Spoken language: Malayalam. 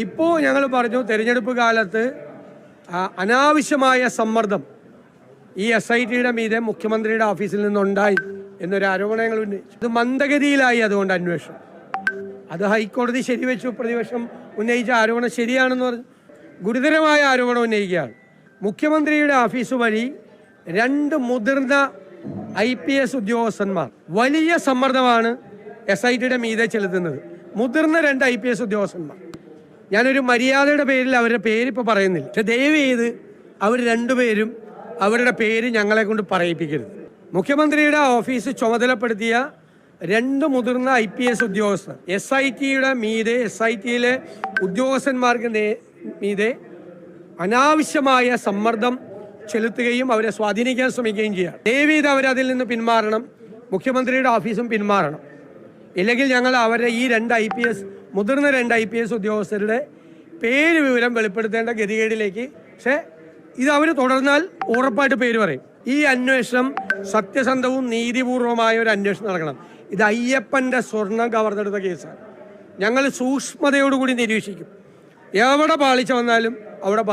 ഇപ്പോൾ ഞങ്ങൾ പറഞ്ഞു തെരഞ്ഞെടുപ്പ് കാലത്ത് അനാവശ്യമായ സമ്മർദ്ദം ഈ SITയുടെ മീതെ മുഖ്യമന്ത്രിയുടെ ഓഫീസിൽ നിന്നുണ്ടായി എന്നൊരു ആരോപണം ഞങ്ങൾ ഉന്നയിച്ചു. ഇത് മന്ദഗതിയിലായി, അതുകൊണ്ട് അന്വേഷണം അത് ഹൈക്കോടതി ശരിവെച്ചു. പ്രതിപക്ഷം ഉന്നയിച്ച ആരോപണം ശരിയാണെന്ന് പറഞ്ഞു. ഗുരുതരമായ ആരോപണം ഉന്നയിക്കുകയാണ്. മുഖ്യമന്ത്രിയുടെ ഓഫീസ് വഴി 2 മുതിർന്ന IPS ഉദ്യോഗസ്ഥന്മാർ വലിയ സമ്മർദ്ദമാണ് SITയുടെ മീതെ ചെലുത്തുന്നത്. മുതിർന്ന 2 IPS ഉദ്യോഗസ്ഥന്മാർ, ഞാനൊരു മര്യാദയുടെ പേരിൽ അവരുടെ പേര് ഇപ്പോൾ പറയുന്നില്ല, പക്ഷെ ദയവ് ചെയ്ത് അവർ 2 പേരും അവരുടെ പേര് ഞങ്ങളെ കൊണ്ട് പറയിപ്പിക്കരുത്. മുഖ്യമന്ത്രിയുടെ ഓഫീസ് ചുമതലപ്പെടുത്തിയ 2 മുതിർന്ന IPS ഉദ്യോഗസ്ഥർ SITയുടെ മീതെ, SITയിലെ ഉദ്യോഗസ്ഥന്മാർക്ക് മീതെ അനാവശ്യമായ സമ്മർദ്ദം ചെലുത്തുകയും അവരെ സ്വാധീനിക്കാൻ ശ്രമിക്കുകയും ചെയ്യുക. ദയവ് ചെയ്ത് അവരതിൽ നിന്ന് പിന്മാറണം. മുഖ്യമന്ത്രിയുടെ ഓഫീസും പിന്മാറണം. ഇല്ലെങ്കിൽ ഞങ്ങൾ അവരെ ഈ 2 മുതിർന്ന 2 IPS ഉദ്യോഗസ്ഥരുടെ പേര് വിവരം വെളിപ്പെടുത്തേണ്ട ഗതികേടിലേക്ക്, പക്ഷേ ഇത് അവർ തുടർന്നാൽ ഉറപ്പായിട്ട് പേര് പറയും. ഈ അന്വേഷണം സത്യസന്ധവും നീതിപൂർവമായ ഒരു അന്വേഷണം നടക്കണം. ഇത് അയ്യപ്പൻ്റെ സ്വർണം കവർന്നെടുത്ത കേസാണ്. ഞങ്ങൾ സൂക്ഷ്മതയോടുകൂടി നിരീക്ഷിക്കും. എവിടെ പാളിച്ച വന്നാലും അവിടെ